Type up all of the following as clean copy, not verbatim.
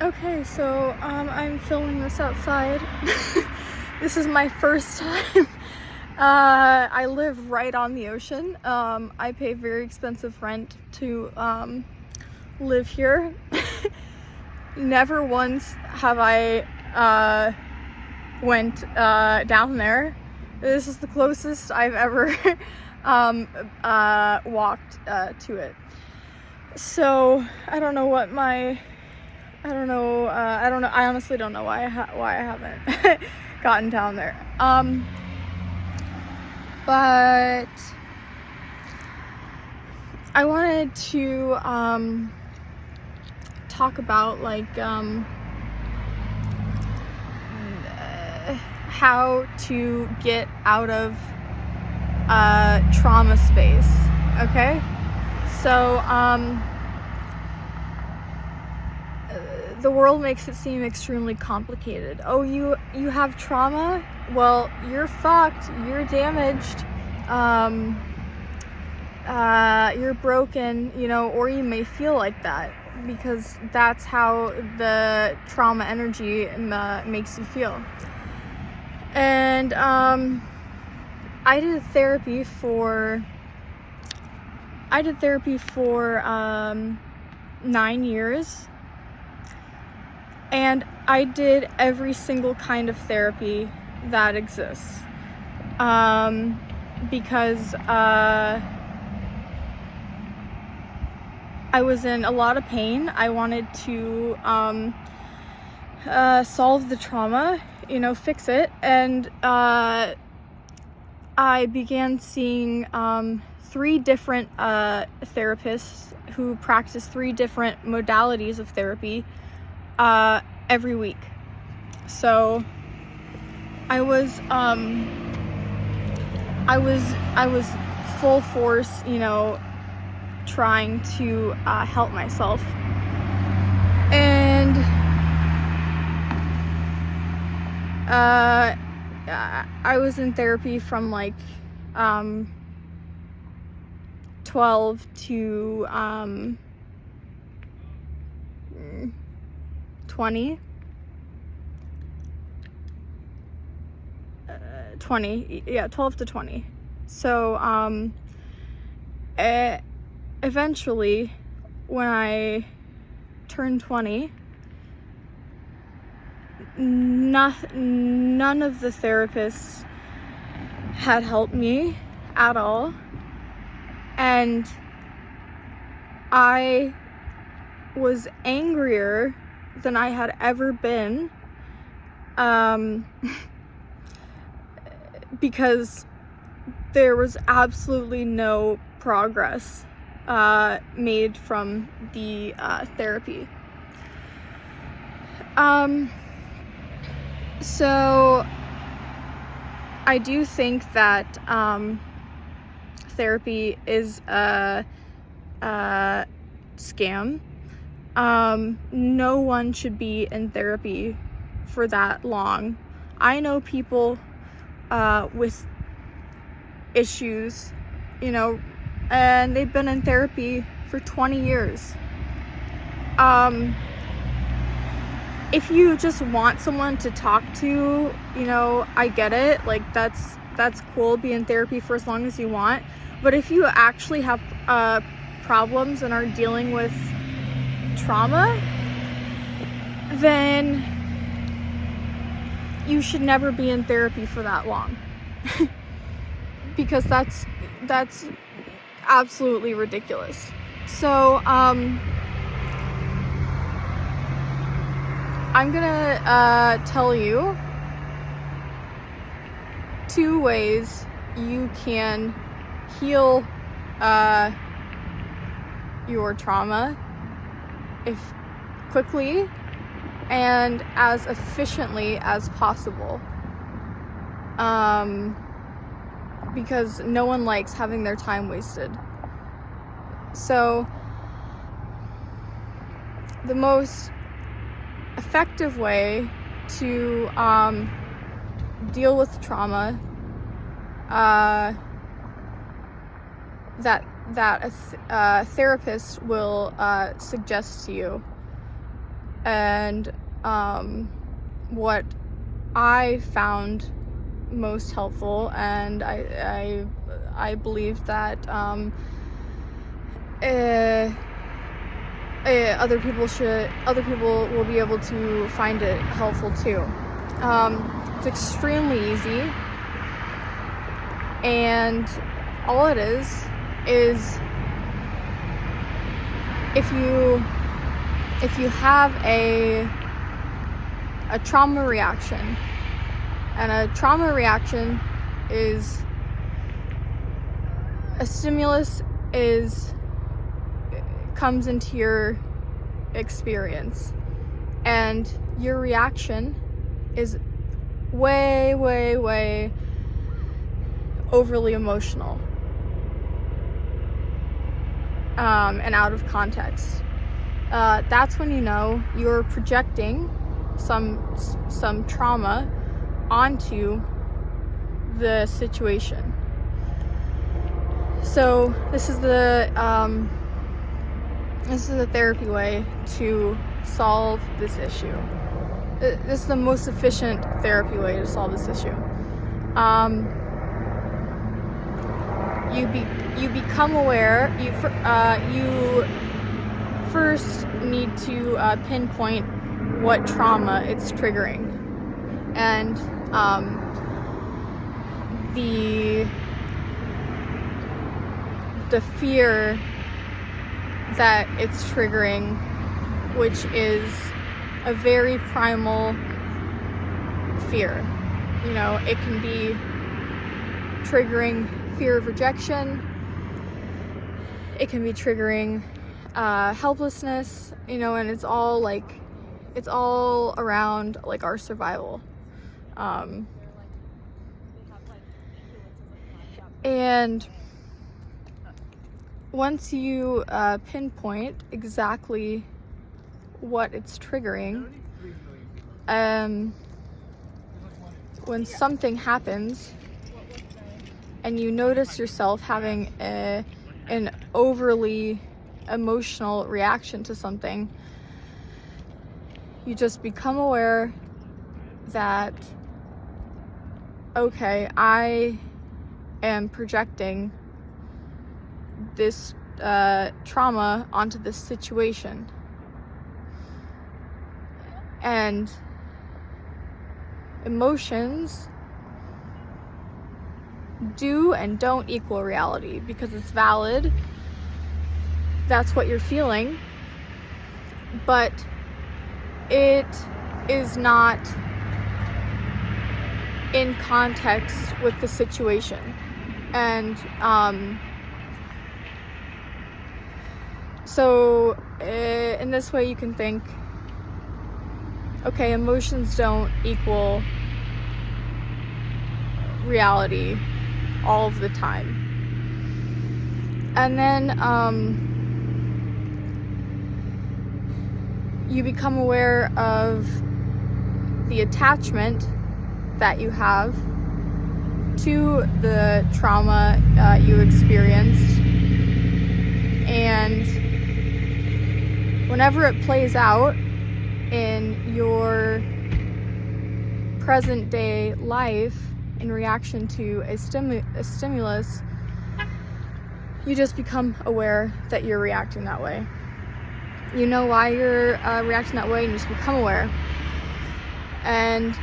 Okay, so I'm filming this outside. This is my first time. I live right on the ocean. I pay very expensive rent to live here. Never once have I went down there. This is the closest I've ever walked to it. So I don't know. I honestly don't know why I haven't gotten down there. But I wanted to talk about how to get out of trauma space. Okay, so the world makes it seem extremely complicated. Oh, you have trauma? Well, you're fucked. You're damaged. You're broken, or you may feel like that because that's how the trauma energy makes you feel. And I did therapy for 9 years. And I did every single kind of therapy that exists. Because I was in a lot of pain. I wanted to solve the trauma, fix it. And I began seeing 3 different therapists who practice 3 different modalities of therapy every week. So I was full force, trying to help myself. And I was in therapy from 12 to 20. 12 to 20. So eventually when I turned 20, none of the therapists had helped me at all, and I was angrier than I had ever been, because there was absolutely no progress made from the therapy. So I do think that therapy is a scam. No one should be in therapy for that long. I know people with issues, and they've been in therapy for 20 years. If you just want someone to talk to, I get it. That's cool. Be in therapy for as long as you want. But if you actually have problems and are dealing with trauma, then you should never be in therapy for that long. Because that's absolutely ridiculous. So I'm gonna tell you 2 ways you can heal your trauma quickly and as efficiently as possible, because no one likes having their time wasted. So the most effective way to deal with trauma that a therapist will suggest to you And what I found most helpful, and I believe that other people will be able to find it helpful too. It's extremely easy, and all it is if you have a trauma reaction, and a trauma reaction is a stimulus comes into your experience, and your reaction is way overly emotional and out of context. That's when you know you're projecting some trauma onto the situation. So this is the therapy way to solve this issue. This is the most efficient therapy way to solve this issue. You become aware. You first need to pinpoint what trauma it's triggering, and the fear that it's triggering, which is a very primal fear. You know, it can be triggering fear of rejection. It can be triggering helplessness, you know, and it's all around like our survival. And once you pinpoint exactly what it's triggering, when something happens and you notice yourself having an overly emotional reaction to something, you just become aware that, okay, I am projecting this trauma onto this situation. And emotions do and don't equal reality, because it's valid. That's what you're feeling, but it is not in context with the situation. And so in this way you can think, okay, emotions don't equal reality all of the time. And then you become aware of the attachment that you have to the trauma you experienced, and whenever it plays out in your present day life in reaction to a stimulus, you just become aware that you're reacting that way. You know why you're reacting that way, and you just become aware. And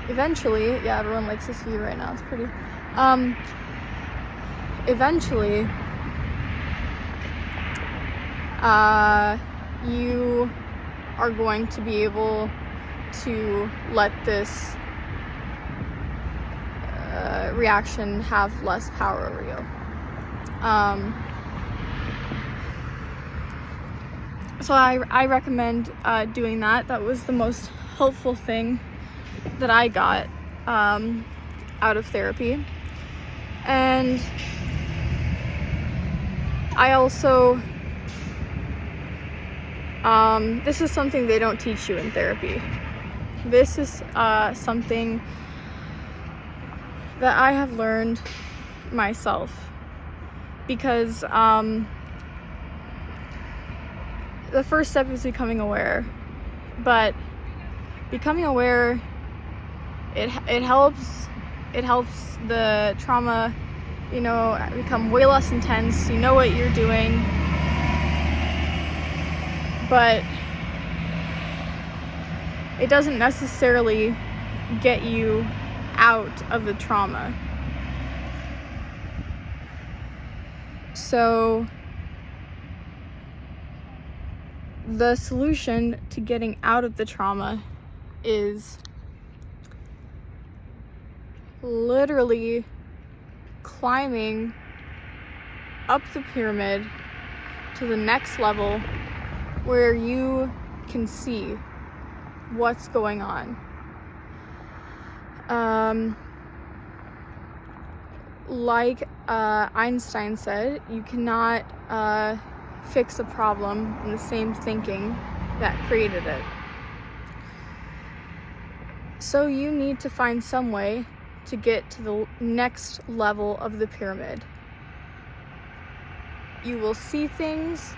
eventually, yeah, everyone likes this view right now, it's pretty. Eventually, you are going to be able to let this reaction have less power over you. So I recommend doing that. That was the most helpful thing that I got out of therapy. And I also, this is something they don't teach you in therapy. This is something that I have learned myself, because the first step is becoming aware. But becoming aware, it helps the trauma, become way less intense. You know what you're doing, but it doesn't necessarily get you out of the trauma. So the solution to getting out of the trauma is literally climbing up the pyramid to the next level where you can see what's going on. Like Einstein said, you cannot fix a problem in the same thinking that created it. So you need to find some way to get to the next level of the pyramid. You will see things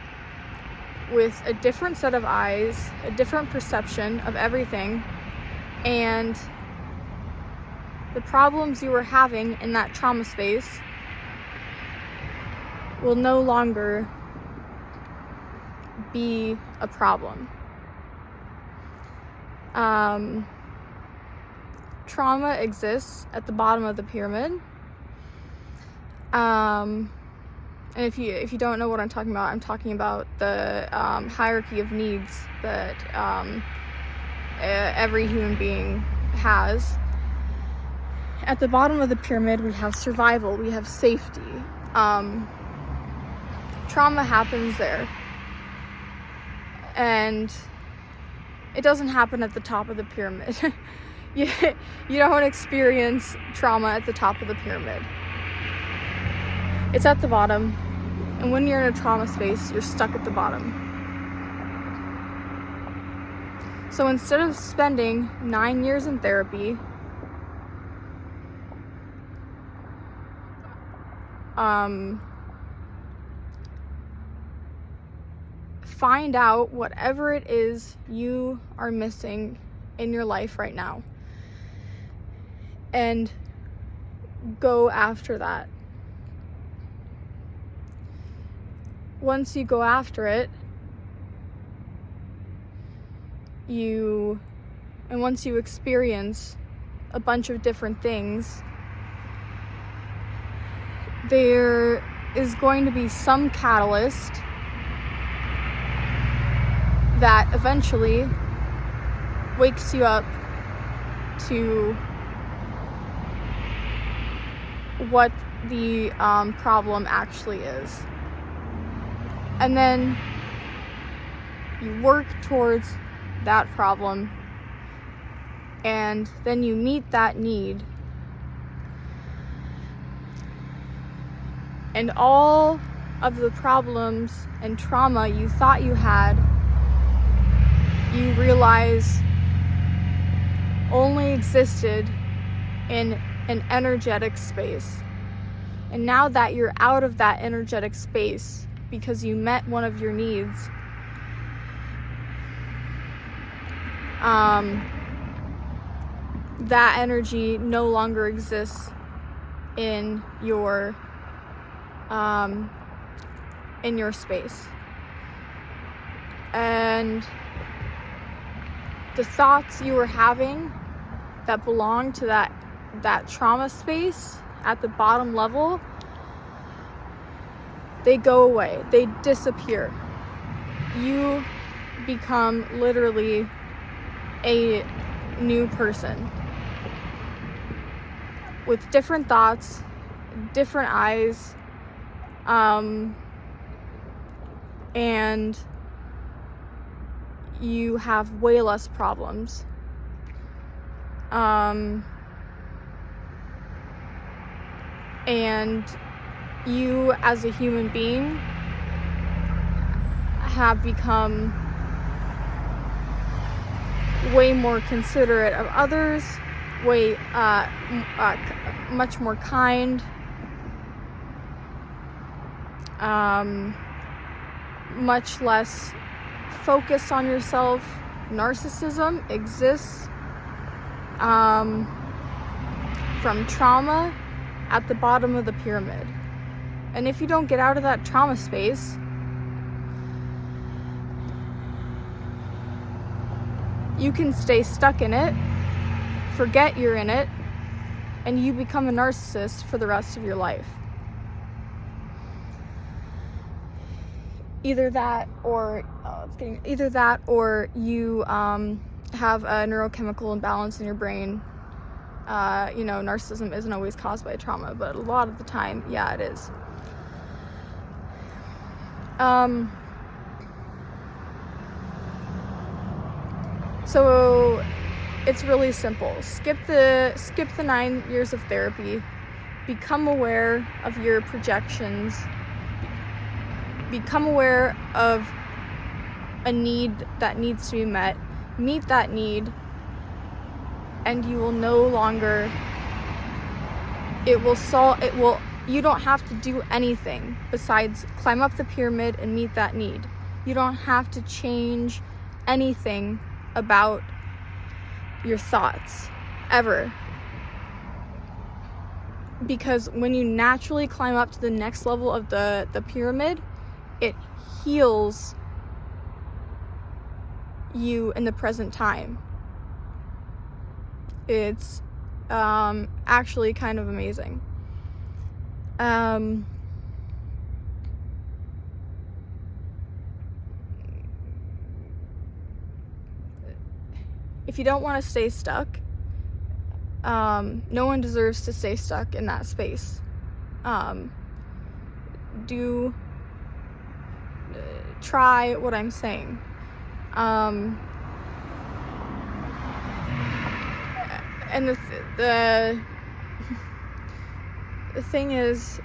with a different set of eyes, a different perception of everything, and the problems you were having in that trauma space will no longer be a problem. Trauma exists at the bottom of the pyramid. And if you don't know what I'm talking about the hierarchy of needs that every human being has. At the bottom of the pyramid, we have survival, we have safety. Trauma happens there. And it doesn't happen at the top of the pyramid. You don't experience trauma at the top of the pyramid. It's at the bottom. And when you're in a trauma space, you're stuck at the bottom. So instead of spending 9 years in therapy, find out whatever it is you are missing in your life right now and go after that. Once you go after it, once you experience a bunch of different things, there is going to be some catalyst that eventually wakes you up to what the problem actually is. And then you work towards that problem, and then you meet that need. And all of the problems and trauma you thought you had, you realize only existed in an energetic space. And now that you're out of that energetic space because you met one of your needs, that energy no longer exists in your space. And the thoughts you were having that belong to that trauma space at the bottom level, they go away, they disappear. You become literally a new person with different thoughts, different eyes, and you have way less problems. And you as a human being have become way more considerate of others, much more kind, much less focused on yourself, Narcissism exists from trauma at the bottom of the pyramid. And if you don't get out of that trauma space, you can stay stuck in it, forget you're in it, and you become a narcissist for the rest of your life. Either that or you have a neurochemical imbalance in your brain. Narcissism isn't always caused by trauma, but a lot of the time, yeah, it is. So it's really simple. Skip the 9 years of therapy. Become aware of your projections. Become aware of a need that needs to be met. Meet that need, and you will no longer. You don't have to do anything besides climb up the pyramid and meet that need. You don't have to change anything about your thoughts, ever. Because when you naturally climb up to the next level of the pyramid, it heals you in the present time. It's actually kind of amazing. If you don't want to stay stuck, no one deserves to stay stuck in that space. Try what I'm saying. And the thing is,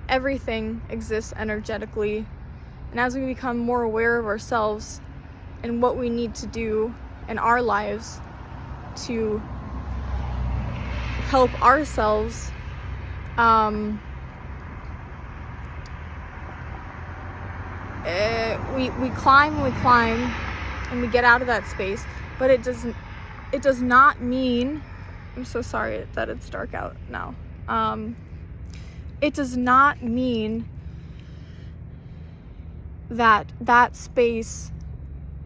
everything exists energetically, and as we become more aware of ourselves and what we need to do in our lives to help ourselves, we climb and we get out of that space, but it does not mean, I'm so sorry that it's dark out now. It does not mean that space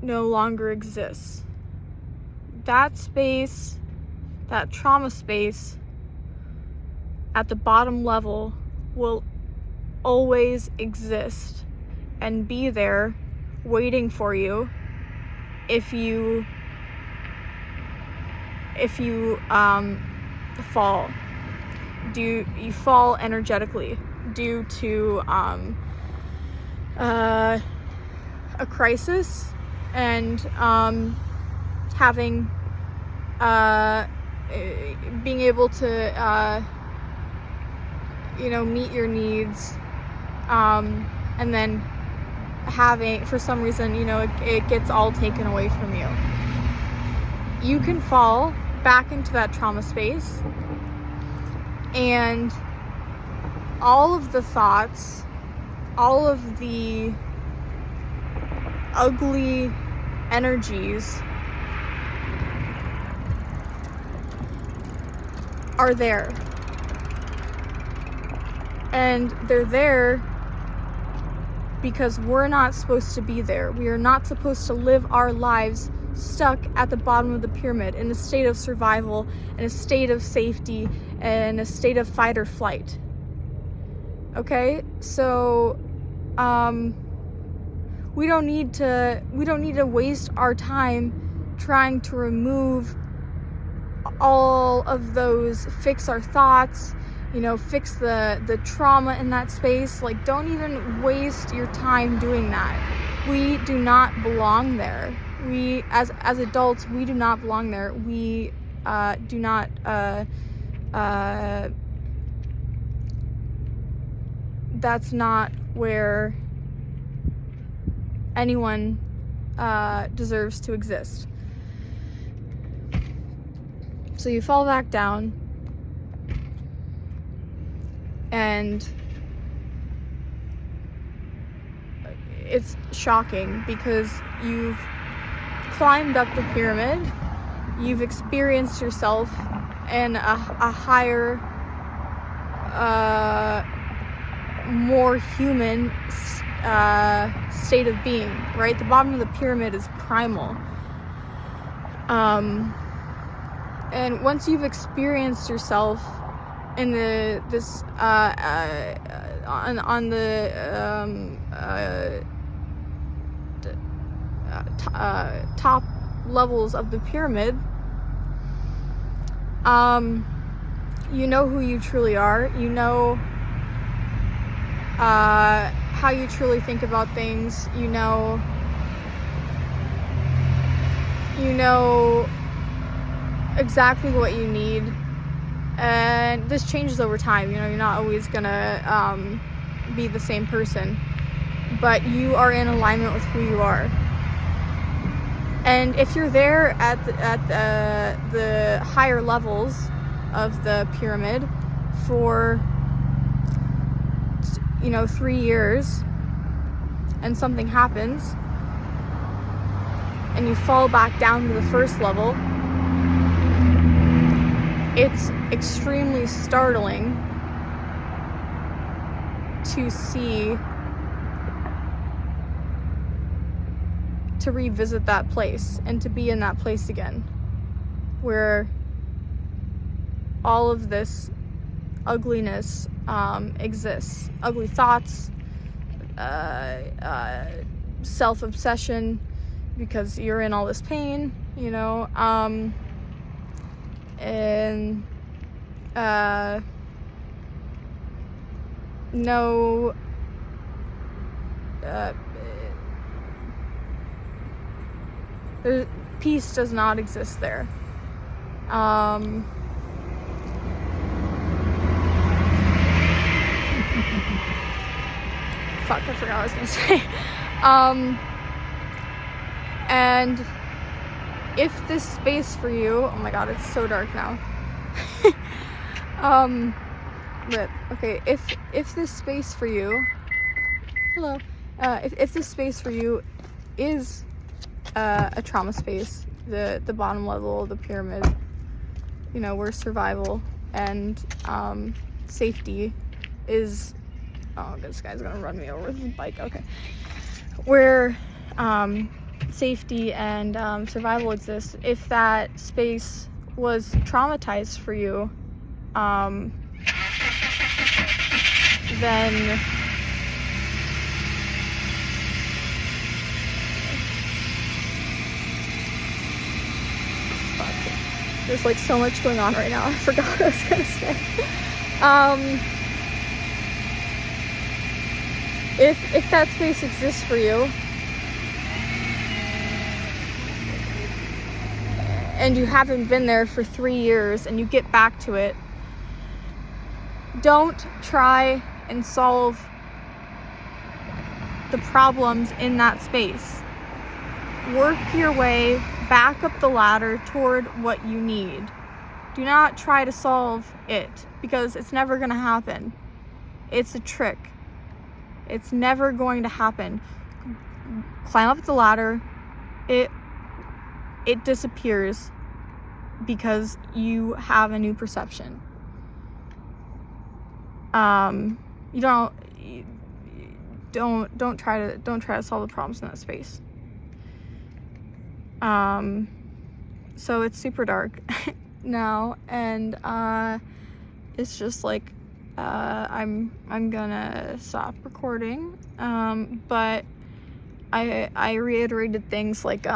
no longer exists. That space, that trauma space at the bottom level will always exist and be there waiting for you if you fall. You fall energetically due to a crisis and having being able to meet your needs, and then having, for some reason, it gets all taken away from you. You can fall back into that trauma space, and all of the thoughts, all of the ugly energies are there. And they're there because we're not supposed to be there. We are not supposed to live our lives stuck at the bottom of the pyramid in a state of survival, in a state of safety, in a state of fight or flight. Okay? So we don't need to waste our time trying to remove all of those, fix our thoughts, fix the trauma in that space. Like, don't even waste your time doing that. We do not belong there. We, as adults, we do not belong there. We do not that's not where anyone deserves to exist. So you fall back down, and it's shocking because you've climbed up the pyramid, you've experienced yourself in a higher, more human state of being, right? The bottom of the pyramid is primal. And once you've experienced yourself in top levels of the pyramid, you know who you truly are. You know how you truly think about things. You know exactly what you need, and this changes over time. You know, you're not always gonna be the same person, but you are in alignment with who you are. And if you're there at the higher levels of the pyramid for 3 years, and something happens and you fall back down to the first level, it's extremely startling to revisit that place and to be in that place again, where all of this ugliness exists. Ugly thoughts, self-obsession, because you're in all this pain, and no peace does not exist there. Fuck, I forgot what I was gonna say. And if this space for you, oh my god, it's so dark now. But okay, if this space for you, hello, if this space for you is a trauma space, the bottom level of the pyramid, where survival and safety is, oh, this guy's gonna run me over with his bike. Okay, where safety and survival exists, if that space was traumatized for you, then there's like so much going on right now. I forgot what I was gonna say. If that space exists for you, and you haven't been there for 3 years and you get back to it, don't try and solve the problems in that space. Work your way back up the ladder toward what you need. Do not try to solve it, because it's never going to happen. It's a trick. It's never going to happen. Climb up the ladder. It disappears because you have a new perception. You don't try to solve the problems in that space. So it's super dark now, and it's just like I'm gonna stop recording, but I reiterated things like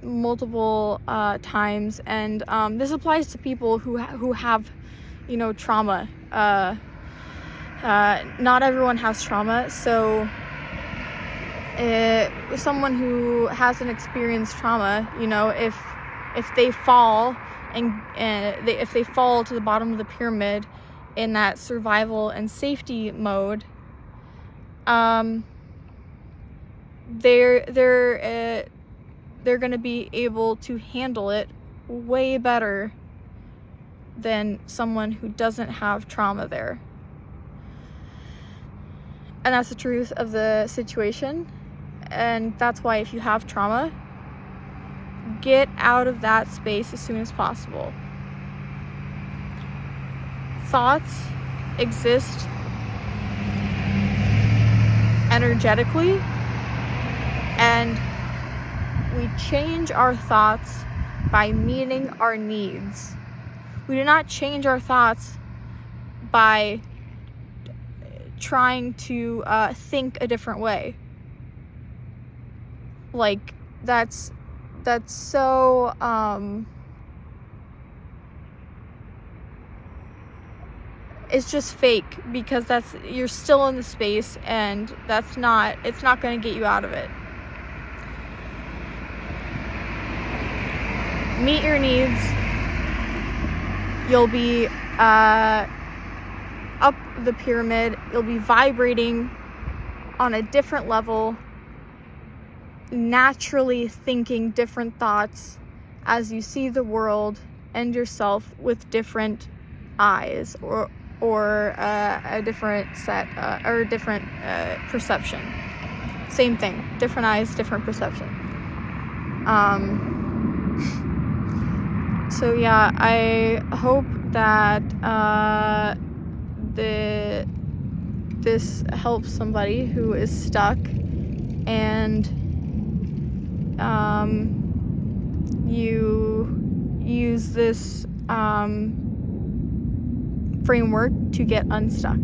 multiple times, and this applies to people who have trauma. Not everyone has trauma, so someone who hasn't experienced trauma, if they fall and if they fall to the bottom of the pyramid in that survival and safety mode, they're going to be able to handle it way better than someone who doesn't have trauma there. And that's the truth of the situation. And that's why if you have trauma, get out of that space as soon as possible. Thoughts exist energetically, and we change our thoughts by meeting our needs. We do not change our thoughts by trying to think a different way. Like, that's so it's just fake, because you're still in the space, and it's not going to get you out of it. Meet your needs. You'll be up the pyramid. You'll be vibrating on a different level, naturally thinking different thoughts as you see the world and yourself with different eyes, or a different set or a different perception. Same thing, different eyes, different perception. So yeah, I hope that this helps somebody who is stuck, and you use this framework to get unstuck.